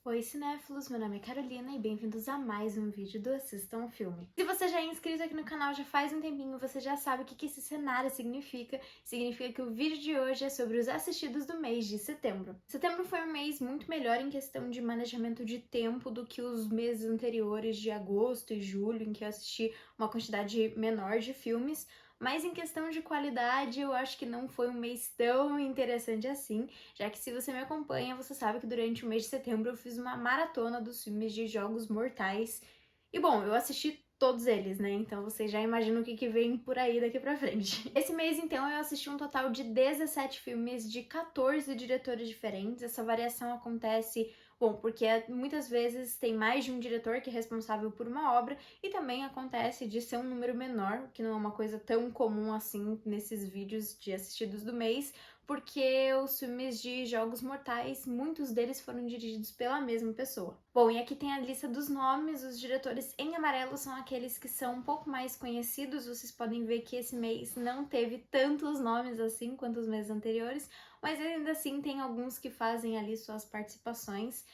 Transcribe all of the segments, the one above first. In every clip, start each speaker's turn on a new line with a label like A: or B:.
A: Oi, cinéfilos! Meu nome é Carolina e bem-vindos a mais um vídeo do Assista um Filme. Se você já é inscrito aqui no canal já faz um tempinho, você já sabe o que esse cenário significa. Significa que o vídeo de hoje é sobre os assistidos do mês de setembro. Setembro foi um mês muito melhor em questão de manejamento de tempo do que os meses anteriores de agosto e julho, em que eu assisti uma quantidade menor de filmes. Mas em questão de qualidade, eu acho que não foi um mês tão interessante assim, já que se você me acompanha, você sabe que durante o mês de setembro eu fiz uma maratona dos filmes de Jogos Mortais. E bom, eu assisti todos eles, né? Então vocês já imaginam o que vem por aí daqui pra frente. Esse mês, então, eu assisti um total de 17 filmes de 14 diretores diferentes. Essa variação acontece, bom, porque muitas vezes tem mais de um diretor que é responsável por uma obra, e também acontece de ser um número menor, que não é uma coisa tão comum assim nesses vídeos de assistidos do mês, porque os filmes de Jogos Mortais, muitos deles foram dirigidos pela mesma pessoa. Bom, e aqui tem a lista dos nomes. Os diretores em amarelo são aqueles que são um pouco mais conhecidos. Vocês podem ver que esse mês não teve tantos nomes assim quanto os meses anteriores, mas ainda assim tem alguns que fazem ali suas participações.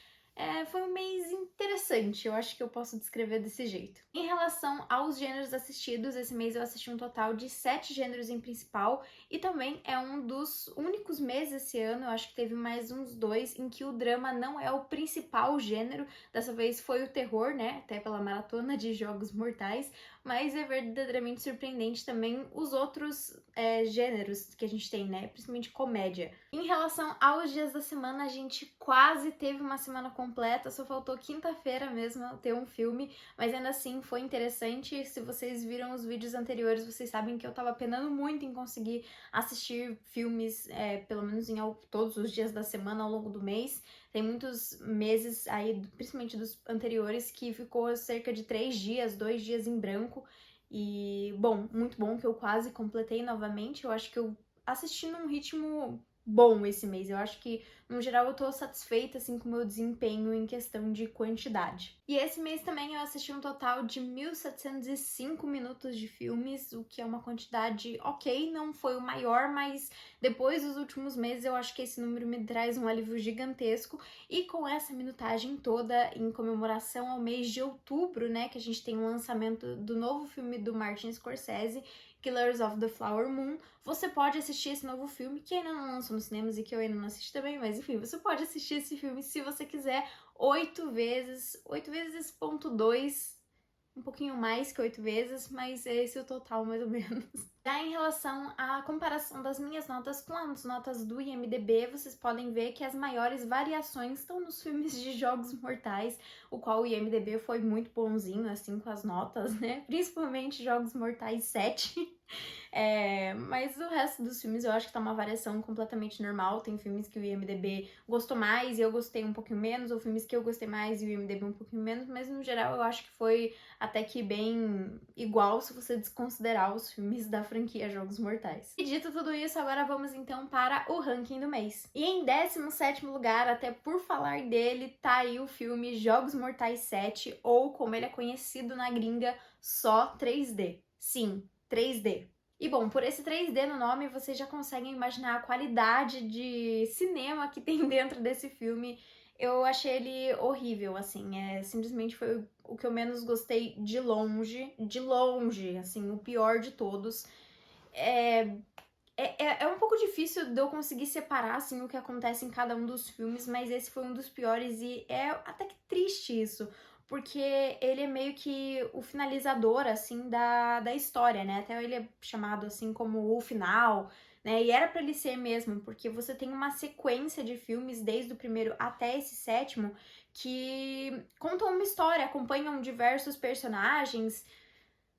A: Foi um mês interessante, eu acho que eu posso descrever desse jeito. Em relação aos gêneros assistidos, esse mês eu assisti um total de 7 gêneros em principal, e também é um dos únicos meses esse ano, eu acho que teve mais uns 2, em que o drama não é o principal gênero. Dessa vez foi o terror, né, até pela maratona de Jogos Mortais, mas é verdadeiramente surpreendente também os outros gêneros que a gente tem, né, principalmente comédia. Em relação aos dias da semana, a gente quase teve uma semana completa, só faltou quinta-feira mesmo ter um filme, mas ainda assim foi interessante. Se vocês viram os vídeos anteriores, vocês sabem que eu tava penando muito em conseguir assistir filmes, pelo menos em todos os dias da semana ao longo do mês. Tem muitos meses aí, principalmente dos anteriores, que ficou cerca de 3 dias, 2 dias em branco. E, bom, muito bom que eu quase completei novamente. Eu acho que eu assisti num ritmo bom esse mês. Eu acho que, no geral, eu tô satisfeita, assim, com o meu desempenho em questão de quantidade. E esse mês também eu assisti um total de 1.705 minutos de filmes, o que é uma quantidade ok, não foi o maior, mas depois dos últimos meses eu acho que esse número me traz um alívio gigantesco. E com essa minutagem toda, em comemoração ao mês de outubro, né, que a gente tem o lançamento do novo filme do Martin Scorsese, Killers of the Flower Moon, você pode assistir esse novo filme, que ainda não lançou nos cinemas e que eu ainda não assisti também, mas enfim, você pode assistir esse filme se você quiser 8 vezes, 8 vezes.2, um pouquinho mais que 8 vezes, mas é esse o total mais ou menos. Já em relação à comparação das minhas notas com as notas do IMDb, vocês podem ver que as maiores variações estão nos filmes de Jogos Mortais, o qual o IMDb foi muito bonzinho, assim, com as notas, né? Principalmente Jogos Mortais 7. Mas o resto dos filmes eu acho que tá uma variação completamente normal. Tem filmes que o IMDb gostou mais e eu gostei um pouquinho menos, ou filmes que eu gostei mais e o IMDb um pouquinho menos, mas no geral eu acho que foi até que bem igual se você desconsiderar os filmes da franquia Jogos Mortais. E dito tudo isso, agora vamos então para o ranking do mês. E em 17º lugar, até por falar dele, tá aí o filme Jogos Mortais 7, ou como ele é conhecido na gringa, só 3D. Sim, 3D. E bom, por esse 3D no nome, vocês já conseguem imaginar a qualidade de cinema que tem dentro desse filme. Eu achei ele horrível, assim, simplesmente foi o que eu menos gostei de longe, assim, o pior de todos. É um pouco difícil de eu conseguir separar, assim, o que acontece em cada um dos filmes, mas esse foi um dos piores e é até que triste isso, porque ele é meio que o finalizador, assim, da história, né? Até ele é chamado, assim, como o final, né? E era pra ele ser mesmo, porque você tem uma sequência de filmes, desde o primeiro até esse 7º, que contam uma história, acompanham diversos personagens.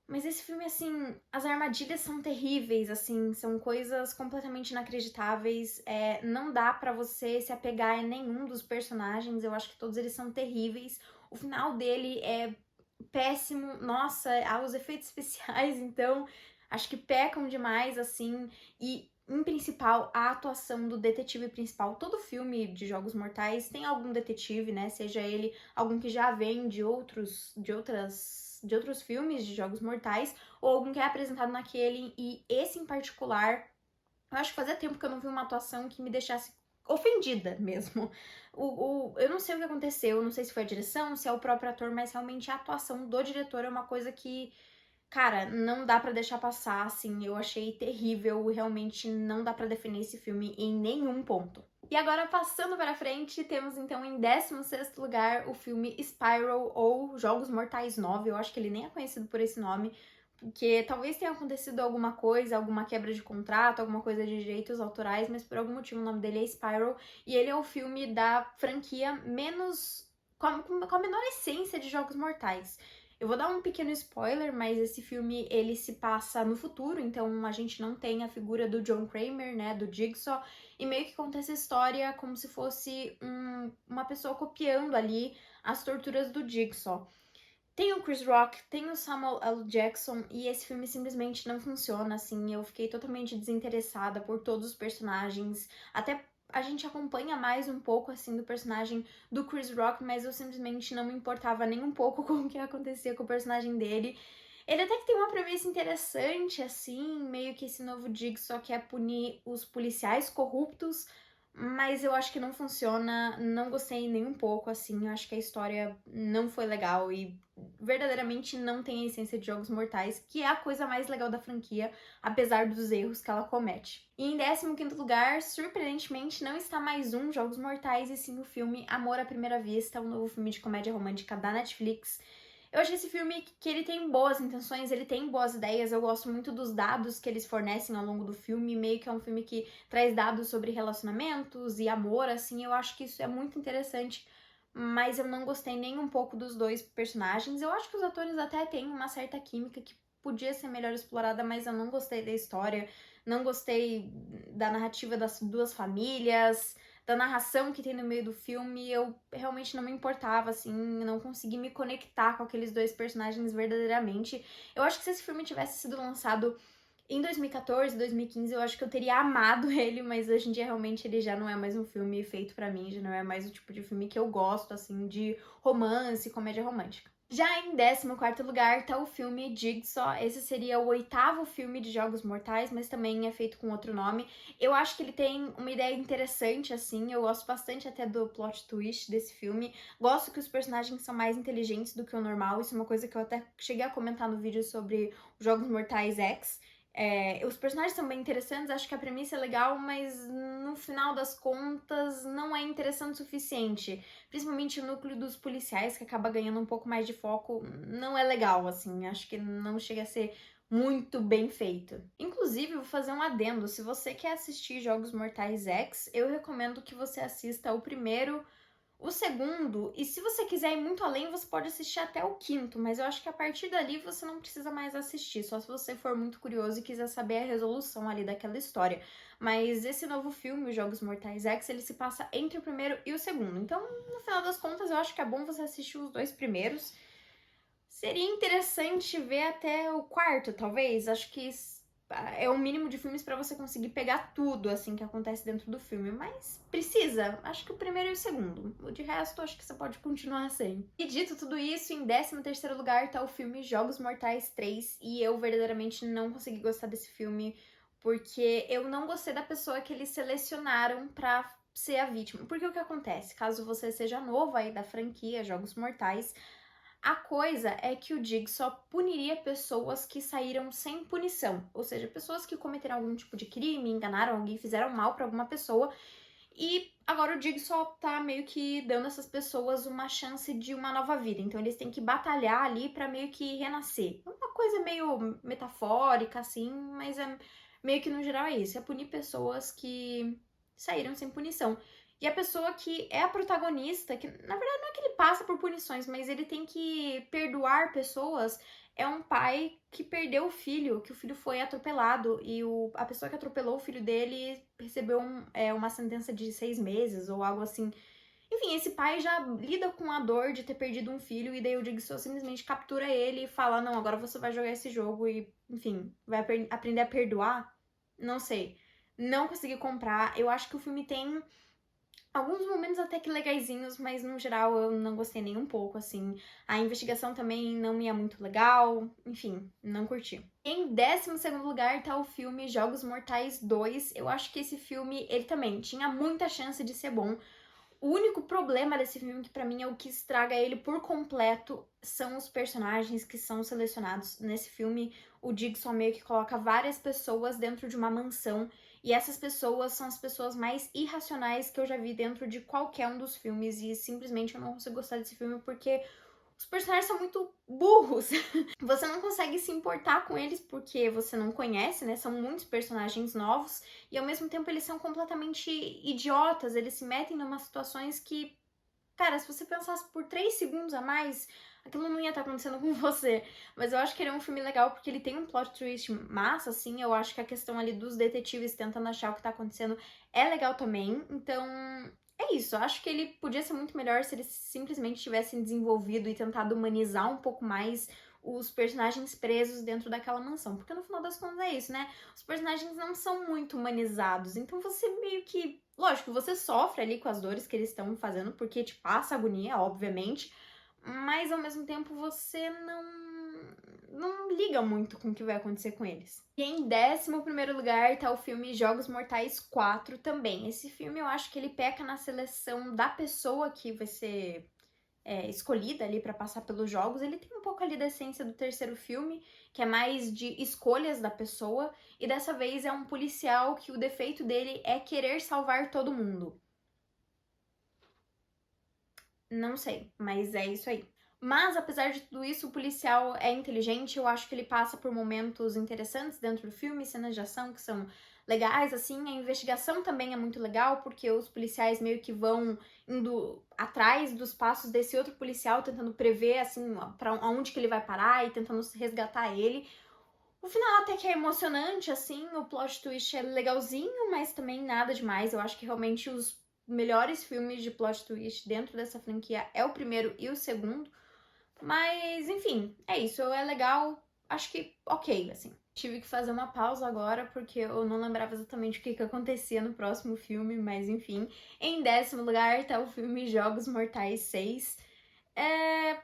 A: Mas esse filme, assim, as armadilhas são terríveis, assim, são coisas completamente inacreditáveis. Não dá pra você se apegar em nenhum dos personagens, eu acho que todos eles são terríveis. O final dele é péssimo, nossa, os efeitos especiais, então, acho que pecam demais, assim, e em principal, a atuação do detetive principal. Todo filme de Jogos Mortais tem algum detetive, né? Seja ele algum que já vem de outros filmes de Jogos Mortais, ou algum que é apresentado naquele, e esse em particular, eu acho que fazia tempo que eu não vi uma atuação que me deixasse ofendida mesmo. Eu não sei o que aconteceu, não sei se foi a direção, se é o próprio ator, mas realmente a atuação do diretor é uma coisa que, cara, não dá pra deixar passar, assim, eu achei terrível, realmente não dá pra defender esse filme em nenhum ponto. E agora, passando para frente, temos então em 16º lugar o filme Spiral, ou Jogos Mortais 9, eu acho que ele nem é conhecido por esse nome, porque talvez tenha acontecido alguma coisa, alguma quebra de contrato, alguma coisa de direitos autorais, mas por algum motivo o nome dele é Spiral, e ele é o filme da franquia menos... com a menor essência de Jogos Mortais. Eu vou dar um pequeno spoiler, mas esse filme, ele se passa no futuro, então a gente não tem a figura do John Kramer, né, do Jigsaw, e meio que conta essa história como se fosse uma pessoa copiando ali as torturas do Jigsaw. Tem o Chris Rock, tem o Samuel L. Jackson, e esse filme simplesmente não funciona, assim, eu fiquei totalmente desinteressada por todos os personagens, até a gente acompanha mais um pouco, assim, do personagem do Chris Rock, mas eu simplesmente não me importava nem um pouco com o que acontecia com o personagem dele. Ele até que tem uma premissa interessante, assim, meio que esse novo Jigsaw quer punir os policiais corruptos, mas eu acho que não funciona, não gostei nem um pouco, assim, eu acho que a história não foi legal e verdadeiramente não tem a essência de Jogos Mortais, que é a coisa mais legal da franquia, apesar dos erros que ela comete. E em 15º lugar, surpreendentemente, não está mais um Jogos Mortais, e sim o filme Amor à Primeira Vista, um novo filme de comédia romântica da Netflix. Eu achei esse filme que ele tem boas intenções, ele tem boas ideias, eu gosto muito dos dados que eles fornecem ao longo do filme, meio que é um filme que traz dados sobre relacionamentos e amor, assim, eu acho que isso é muito interessante, mas eu não gostei nem um pouco dos dois personagens. Eu acho que os atores até têm uma certa química que podia ser melhor explorada, mas eu não gostei da história, não gostei da narrativa das duas famílias, da narração que tem no meio do filme. Eu realmente não me importava, assim, não consegui me conectar com aqueles dois personagens verdadeiramente. Eu acho que se esse filme tivesse sido lançado em 2014, 2015, eu acho que eu teria amado ele, mas hoje em dia realmente ele já não é mais um filme feito pra mim, já não é mais o tipo de filme que eu gosto, assim, de romance, comédia romântica. Já em 14º lugar tá o filme Jigsaw. Esse seria o 8º filme de Jogos Mortais, mas também é feito com outro nome. Eu acho que ele tem uma ideia interessante, assim, eu gosto bastante até do plot twist desse filme. Gosto que os personagens são mais inteligentes do que o normal, isso é uma coisa que eu até cheguei a comentar no vídeo sobre Jogos Mortais X. Os personagens são bem interessantes, acho que a premissa é legal, mas no final das contas não é interessante o suficiente. Principalmente o núcleo dos policiais, que acaba ganhando um pouco mais de foco, não é legal, assim, acho que não chega a ser muito bem feito. Inclusive, vou fazer um adendo, se você quer assistir Jogos Mortais X, eu recomendo que você assista o primeiro, o segundo, e se você quiser ir muito além, você pode assistir até o quinto, mas eu acho que a partir dali você não precisa mais assistir, só se você for muito curioso e quiser saber a resolução ali daquela história. Mas esse novo filme, Os Jogos Mortais X, ele se passa entre o primeiro e o segundo, então no final das contas eu acho que é bom você assistir os dois primeiros. Seria interessante ver até o quarto, talvez, acho que é o mínimo de filmes pra você conseguir pegar tudo, assim, que acontece dentro do filme, mas precisa, acho que o primeiro e o segundo, o de resto acho que você pode continuar sem. E dito tudo isso, em 13º lugar tá o filme Jogos Mortais 3, e eu verdadeiramente não consegui gostar desse filme, porque eu não gostei da pessoa que eles selecionaram pra ser a vítima. Porque o que acontece? Caso você seja novo aí da franquia Jogos Mortais, a coisa é que o Jigsaw puniria pessoas que saíram sem punição, ou seja, pessoas que cometeram algum tipo de crime, enganaram alguém, fizeram mal pra alguma pessoa, e agora o Jigsaw tá meio que dando a essas pessoas uma chance de uma nova vida, então eles têm que batalhar ali pra meio que renascer. É uma coisa meio metafórica, assim, mas é meio que no geral é isso, é punir pessoas que saíram sem punição. E a pessoa que é a protagonista, que na verdade não é que ele passa por punições, mas ele tem que perdoar pessoas, é um pai que perdeu o filho, que o filho foi atropelado, e a pessoa que atropelou o filho dele recebeu uma sentença de 6 meses ou algo assim. Enfim, esse pai já lida com a dor de ter perdido um filho, e daí o Jigsaw simplesmente captura ele e fala, não, agora você vai jogar esse jogo e, enfim, vai aprender a perdoar? Não sei. Não consegui comprar. Eu acho que o filme tem Alguns momentos até que legaizinhos, mas no geral eu não gostei nem um pouco, assim. A investigação também não me é muito legal, enfim, não curti. Em 12º lugar tá o filme Jogos Mortais 2. Eu acho que esse filme, ele também tinha muita chance de ser bom. O único problema desse filme, que pra mim é o que estraga ele por completo, são os personagens que são selecionados. Nesse filme, o Jigsaw meio que coloca várias pessoas dentro de uma mansão, e essas pessoas são as pessoas mais irracionais que eu já vi dentro de qualquer um dos filmes, e simplesmente eu não consigo gostar desse filme porque os personagens são muito burros. Você não consegue se importar com eles porque você não conhece, né? São muitos personagens novos e ao mesmo tempo eles são completamente idiotas. Eles se metem em umas situações que, cara, se você pensasse por 3 segundos a mais, aquilo não ia estar acontecendo com você. Mas eu acho que ele é um filme legal porque ele tem um plot twist massa, assim. Eu acho que a questão ali dos detetives tentando achar o que tá acontecendo é legal também. Então, é isso. Eu acho que ele podia ser muito melhor se eles simplesmente tivessem desenvolvido e tentado humanizar um pouco mais os personagens presos dentro daquela mansão. Porque no final das contas é isso, né? Os personagens não são muito humanizados. Então você meio que. Lógico, você sofre ali com as dores que eles estão fazendo, porque te passa agonia, obviamente. Mas ao mesmo tempo você não liga muito com o que vai acontecer com eles. E em 11º lugar tá o filme Jogos Mortais 4 também. Esse filme eu acho que ele peca na seleção da pessoa que vai ser escolhida ali pra passar pelos jogos. Ele tem um pouco ali da essência do terceiro filme, que é mais de escolhas da pessoa, e dessa vez é um policial que o defeito dele é querer salvar todo mundo. Não sei, mas é isso aí. Mas, apesar de tudo isso, o policial é inteligente, eu acho que ele passa por momentos interessantes dentro do filme, cenas de ação que são legais, assim. A investigação também é muito legal, porque os policiais meio que vão indo atrás dos passos desse outro policial, tentando prever, assim, pra onde que ele vai parar e tentando resgatar ele. O final até que é emocionante, assim, o plot twist é legalzinho, mas também nada demais. Eu acho que realmente os melhores filmes de plot twist dentro dessa franquia é o primeiro e o segundo. Mas, enfim, é isso. É legal, acho que ok, assim. Tive que fazer uma pausa agora porque eu não lembrava exatamente o que acontecia no próximo filme, mas enfim. Em 10º lugar tá o filme Jogos Mortais 6.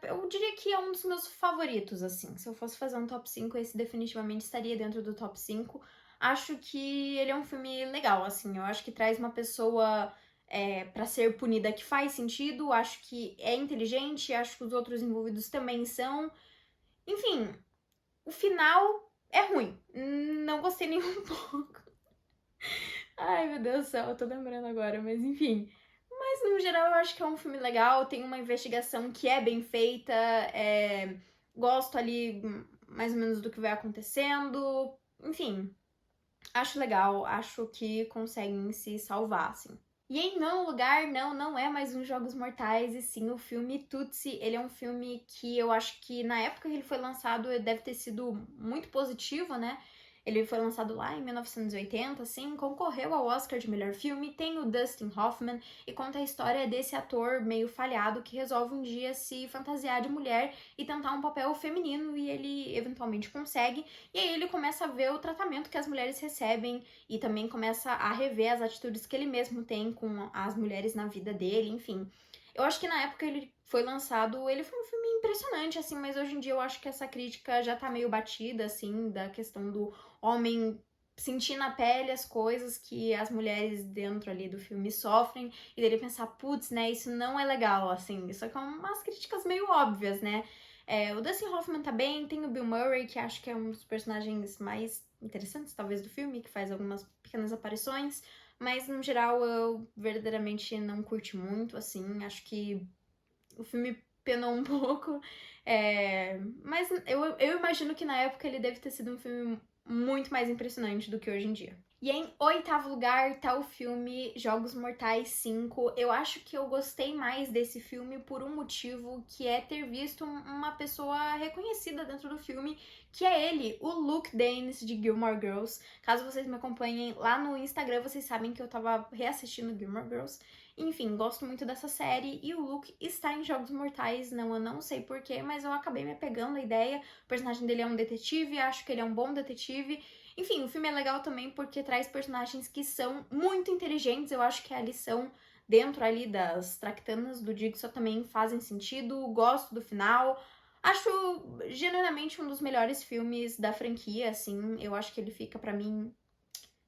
A: Eu diria que é um dos meus favoritos, assim. Se eu fosse fazer um top 5, esse definitivamente estaria dentro do top 5. Acho que ele é um filme legal, assim. Eu acho que traz uma pessoa pra ser punida que faz sentido. Acho que é inteligente. Acho que os outros envolvidos também são. Enfim, o final é ruim. Não gostei nem um pouco. Ai, meu Deus do céu, eu tô lembrando agora, mas enfim. Mas no geral eu acho que é um filme legal, tem uma investigação que é bem feita, gosto ali mais ou menos do que vai acontecendo, enfim, acho legal, acho que conseguem se salvar, assim. E em nono lugar, não é mais um Jogos Mortais, e sim o filme Tootsie. Ele é um filme que eu acho que na época que ele foi lançado ele deve ter sido muito positivo, né? Ele foi lançado lá em 1980, assim, concorreu ao Oscar de melhor filme, tem o Dustin Hoffman e conta a história desse ator meio falhado que resolve um dia se fantasiar de mulher e tentar um papel feminino e ele eventualmente consegue. E aí ele começa a ver o tratamento que as mulheres recebem e também começa a rever as atitudes que ele mesmo tem com as mulheres na vida dele, enfim. Eu acho que na época ele foi lançado, ele foi um filme impressionante, assim, mas hoje em dia eu acho que essa crítica já tá meio batida, assim, da questão do homem sentir na pele as coisas que as mulheres dentro ali do filme sofrem, e dele pensar, putz, né, isso não é legal, assim, isso aqui é umas críticas meio óbvias, né? O Dustin Hoffman tá bem, tem o Bill Murray, que acho que é um dos personagens mais interessantes, talvez, do filme, que faz algumas pequenas aparições, mas no geral eu verdadeiramente não curti muito, assim, acho que o filme penou um pouco, mas eu imagino que na época ele deve ter sido um filme muito mais impressionante do que hoje em dia. E em 8º lugar tá o filme Jogos Mortais 5. Eu acho que eu gostei mais desse filme por um motivo, que é ter visto uma pessoa reconhecida dentro do filme, que é ele, o Luke Danes de Gilmore Girls. Caso vocês me acompanhem lá no Instagram, vocês sabem que eu tava reassistindo Gilmore Girls. Enfim, gosto muito dessa série e o Luke está em Jogos Mortais, eu não sei porquê, mas eu acabei me apegando à ideia. O personagem dele é um detetive, acho que ele é um bom detetive. Enfim, o filme é legal também porque traz personagens que são muito inteligentes, eu acho que é a lição dentro ali das tractanas do Jigsaw também fazem sentido, gosto do final. Acho genuinamente um dos melhores filmes da franquia, assim, eu acho que ele fica pra mim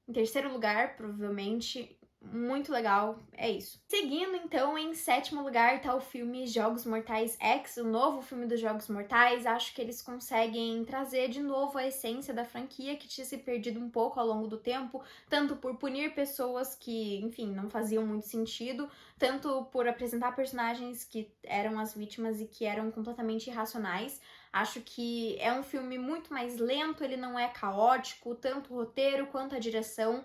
A: em terceiro lugar, provavelmente. Muito legal, é isso. Seguindo, então, em sétimo lugar tá o filme Jogos Mortais X, o novo filme dos Jogos Mortais. Acho que eles conseguem trazer de novo a essência da franquia, que tinha se perdido um pouco ao longo do tempo, tanto por punir pessoas que, enfim, não faziam muito sentido, tanto por apresentar personagens que eram as vítimas e que eram completamente irracionais. Acho que é um filme muito mais lento, ele não é caótico, tanto o roteiro quanto a direção.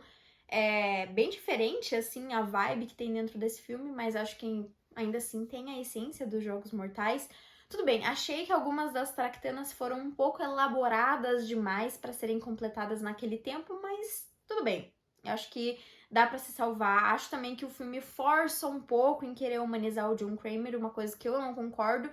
A: É bem diferente, assim, a vibe que tem dentro desse filme, mas acho que ainda assim tem a essência dos Jogos Mortais. Tudo bem, achei que algumas das tractanas foram um pouco elaboradas demais para serem completadas naquele tempo, mas tudo bem. Eu acho que dá para se salvar. Acho também que o filme força um pouco em querer humanizar o John Kramer, uma coisa que eu não concordo.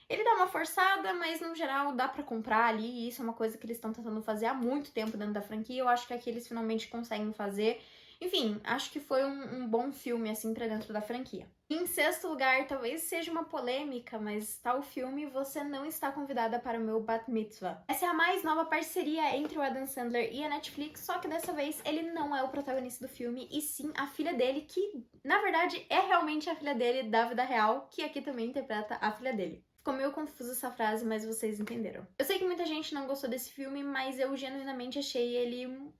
A: Ele dá uma forçada, mas no geral dá pra comprar ali, e isso é uma coisa que eles estão tentando fazer há muito tempo dentro da franquia. Eu acho que aqui eles finalmente conseguem fazer. Enfim, acho que foi um bom filme, assim, pra dentro da franquia. Em sexto lugar, talvez seja uma polêmica, mas tá o filme Você Não Está Convidada para o Meu Bat Mitzvah. Essa é a mais nova parceria entre o Adam Sandler e a Netflix, só que dessa vez ele não é o protagonista do filme, e sim a filha dele, que na verdade é realmente a filha dele da vida real, que aqui também interpreta a filha dele. Ficou meio confusa essa frase, mas vocês entenderam. Eu sei que muita gente não gostou desse filme, mas eu genuinamente achei ele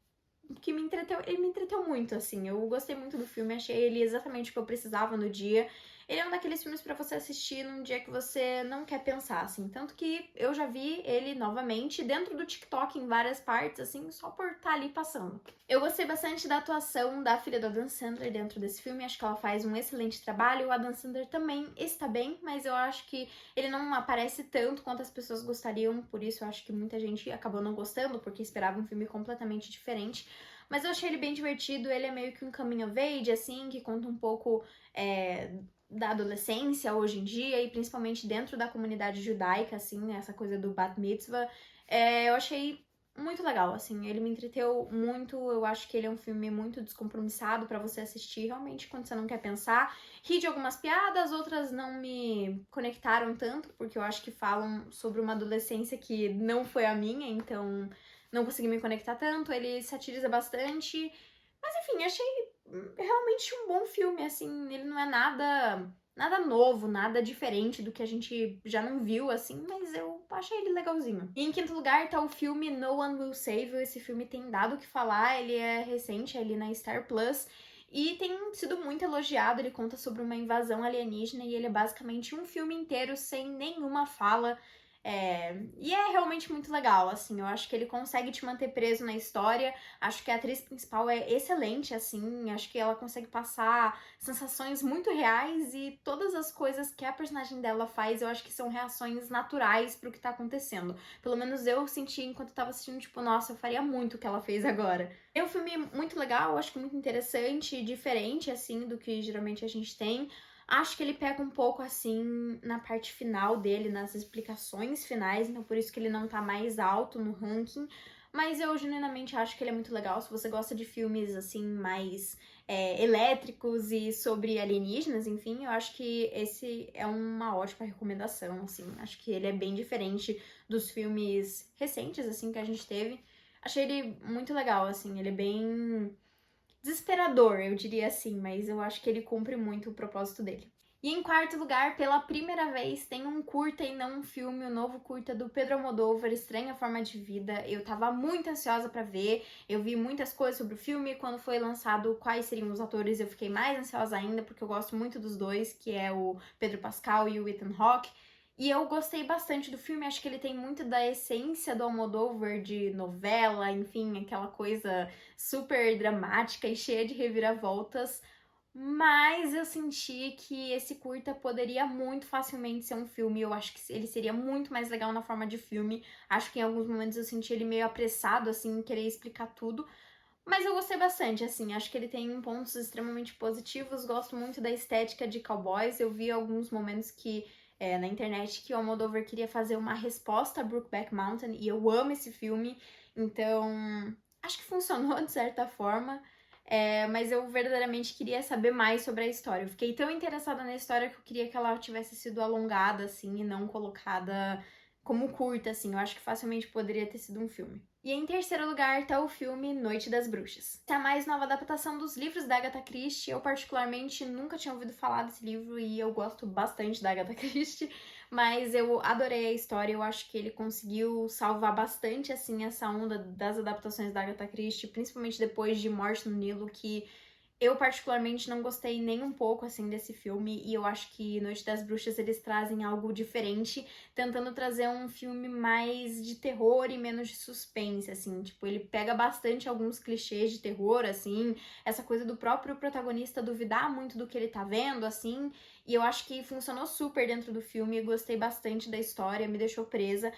A: que me entreteu, ele me entreteu muito, assim. Eu gostei muito do filme, achei ele exatamente o que eu precisava no dia. Ele é um daqueles filmes pra você assistir num dia que você não quer pensar, assim. Tanto que eu já vi ele novamente dentro do TikTok em várias partes, assim, só por estar ali passando. Eu gostei bastante da atuação da filha do Adam Sandler dentro desse filme, acho que ela faz um excelente trabalho. O Adam Sandler também está bem, mas eu acho que ele não aparece tanto quanto as pessoas gostariam, por isso eu acho que muita gente acabou não gostando, porque esperava um filme completamente diferente. Mas eu achei ele bem divertido, ele é meio que um coming of age, assim, que conta um pouco da adolescência hoje em dia, e principalmente dentro da comunidade judaica, assim, essa coisa do Bat Mitzvah. Eu achei muito legal, assim, ele me entreteu muito. Eu acho que ele é um filme muito descompromissado pra você assistir realmente quando você não quer pensar. Ri de algumas piadas, outras não me conectaram tanto, porque eu acho que falam sobre uma adolescência que não foi a minha, então não consegui me conectar tanto. Ele satiriza bastante, mas enfim, achei realmente um bom filme, assim. Ele não é nada novo, nada diferente do que a gente já não viu, assim, mas eu achei ele legalzinho. E em quinto lugar tá o filme No One Will Save You. Esse filme tem dado o que falar, ele é recente, é ali na Star Plus, e tem sido muito elogiado. Ele conta sobre uma invasão alienígena e ele é basicamente um filme inteiro sem nenhuma fala. E é realmente muito legal, assim. Eu acho que ele consegue te manter preso na história. Acho que a atriz principal é excelente, assim. Acho que ela consegue passar sensações muito reais, e todas as coisas que a personagem dela faz, eu acho que são reações naturais pro que tá acontecendo. Pelo menos eu senti enquanto eu tava assistindo, tipo, nossa, eu faria muito o que ela fez agora. É um filme muito legal, acho que muito interessante, diferente, assim, do que geralmente a gente tem. Acho que ele pega um pouco, assim, na parte final dele, nas explicações finais, então por isso que ele não tá mais alto no ranking. Mas eu genuinamente acho que ele é muito legal. Se você gosta de filmes, assim, mais elétricos e sobre alienígenas, enfim, eu acho que esse é uma ótima recomendação, assim. Acho que ele é bem diferente dos filmes recentes, assim, que a gente teve. Achei ele muito legal, assim, ele é bem desesperador, eu diria assim, mas eu acho que ele cumpre muito o propósito dele. E em quarto lugar, pela primeira vez, tem um curta e não um filme, o novo curta do Pedro Almodóvar, Estranha Forma de Vida. Eu tava muito ansiosa pra ver, eu vi muitas coisas sobre o filme. Quando foi lançado quais seriam os atores, eu fiquei mais ansiosa ainda, porque eu gosto muito dos dois, que é o Pedro Pascal e o Ethan Hawke. E eu gostei bastante do filme, acho que ele tem muito da essência do Almodóvar, de novela, enfim, aquela coisa super dramática e cheia de reviravoltas. Mas eu senti que esse curta poderia muito facilmente ser um filme. Eu acho que ele seria muito mais legal na forma de filme. Acho que em alguns momentos eu senti ele meio apressado, assim, em querer explicar tudo. Mas eu gostei bastante, assim, acho que ele tem pontos extremamente positivos. Gosto muito da estética de cowboys. Eu vi alguns momentos na internet que o Almodóvar queria fazer uma resposta a Brokeback Mountain, e eu amo esse filme, então acho que funcionou de certa forma. mas eu verdadeiramente queria saber mais sobre a história. Eu fiquei tão interessada na história que eu queria que ela tivesse sido alongada, assim, e não colocada como curta, assim. Eu acho que facilmente poderia ter sido um filme. E em terceiro lugar tá o filme Noite das Bruxas. É a mais nova adaptação dos livros da Agatha Christie. Eu particularmente nunca tinha ouvido falar desse livro e eu gosto bastante da Agatha Christie, mas eu adorei a história. Eu acho que ele conseguiu salvar bastante, assim, essa onda das adaptações da Agatha Christie, principalmente depois de Morte no Nilo, que eu particularmente não gostei nem um pouco, assim, desse filme, e eu acho que Noite das Bruxas eles trazem algo diferente, tentando trazer um filme mais de terror e menos de suspense, assim, tipo, ele pega bastante alguns clichês de terror, assim, essa coisa do próprio protagonista duvidar muito do que ele tá vendo, assim, e eu acho que funcionou super dentro do filme, gostei bastante da história, me deixou presa.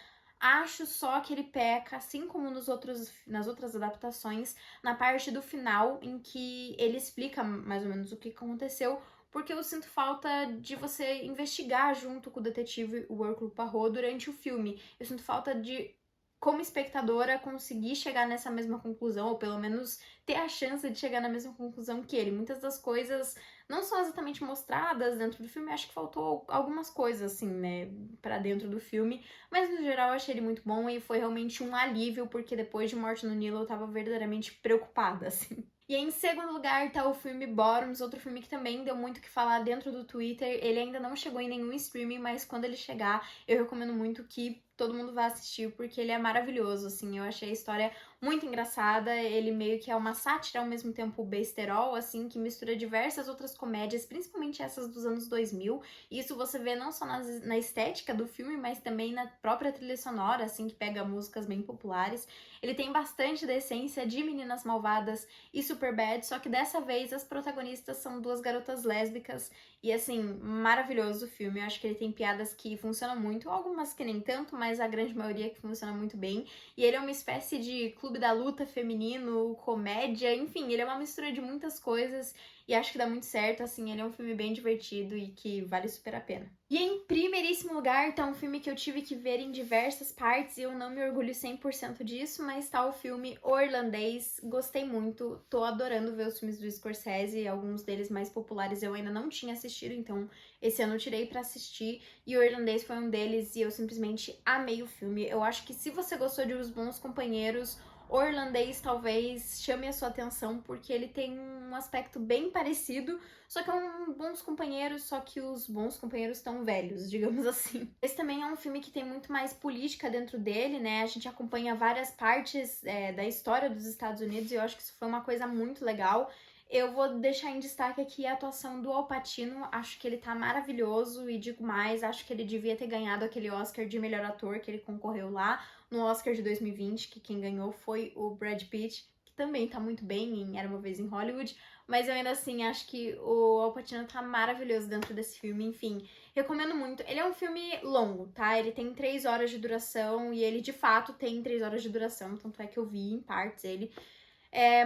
A: Acho só que ele peca, assim como nas outras adaptações, na parte do final, em que ele explica mais ou menos o que aconteceu, porque eu sinto falta de você investigar junto com o detetive o Hercule Poirot durante o filme. Eu sinto falta de, como espectadora, conseguir chegar nessa mesma conclusão, ou pelo menos ter a chance de chegar na mesma conclusão que ele. Muitas das coisas não são exatamente mostradas dentro do filme, acho que faltou algumas coisas, assim, né, pra dentro do filme, mas no geral eu achei ele muito bom e foi realmente um alívio, porque depois de Morte no Nilo eu tava verdadeiramente preocupada, assim. E em segundo lugar tá o filme Bottoms, outro filme que também deu muito o que falar dentro do Twitter. Ele ainda não chegou em nenhum streaming, mas quando ele chegar, eu recomendo muito que todo mundo vá assistir, porque ele é maravilhoso, assim. Eu achei a história muito engraçada, ele meio que é uma sátira, ao mesmo tempo besterol, assim, que mistura diversas outras comédias, principalmente essas dos anos 2000. Isso você vê não só na estética do filme, mas também na própria trilha sonora, assim, que pega músicas bem populares. Ele tem bastante da essência de Meninas Malvadas e Superbad, só que dessa vez as protagonistas são duas garotas lésbicas e, assim, maravilhoso o filme. Eu acho que ele tem piadas que funcionam muito, algumas que nem tanto, mas a grande maioria que funciona muito bem. E ele é uma espécie de clube da luta feminino, comédia, enfim, ele é uma mistura de muitas coisas e acho que dá muito certo, assim, ele é um filme bem divertido e que vale super a pena. E em primeiríssimo lugar tá um filme que eu tive que ver em diversas partes e eu não me orgulho 100% disso, mas tá o filme O Irlandês. Gostei muito, tô adorando ver os filmes do Scorsese, alguns deles mais populares eu ainda não tinha assistido, então esse ano eu tirei pra assistir e O Irlandês foi um deles e eu simplesmente amei o filme. Eu acho que se você gostou de Os Bons Companheiros, O Irlandês talvez chame a sua atenção porque ele tem um aspecto bem parecido, só que é um Bons Companheiros, só que os bons companheiros estão velhos, digamos assim. Esse também é um filme que tem muito mais política dentro dele, né? A gente acompanha várias partes da história dos Estados Unidos e eu acho que isso foi uma coisa muito legal. Eu vou deixar em destaque aqui a atuação do Al Pacino, acho que ele tá maravilhoso e digo mais, acho que ele devia ter ganhado aquele Oscar de melhor ator que ele concorreu lá no Oscar de 2020, que quem ganhou foi o Brad Pitt, que também tá muito bem em Era Uma Vez em Hollywood, mas eu ainda assim acho que o Al Pacino tá maravilhoso dentro desse filme, enfim, recomendo muito. Ele é um filme longo, tá? Ele tem 3 horas de duração e ele de fato tem 3 horas de duração, tanto é que eu vi em partes ele.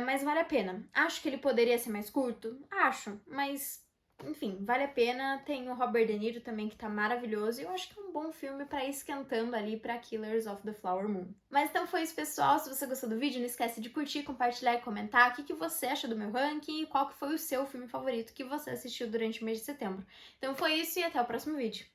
A: Mas vale a pena. Acho que ele poderia ser mais curto? Acho, mas enfim, vale a pena. Tem o Robert De Niro também, que tá maravilhoso. E eu acho que é um bom filme pra ir esquentando ali pra Killers of the Flower Moon. Mas então foi isso, pessoal. Se você gostou do vídeo, não esquece de curtir, compartilhar e comentar o que você acha do meu ranking e qual que foi o seu filme favorito que você assistiu durante o mês de setembro. Então foi isso e até o próximo vídeo.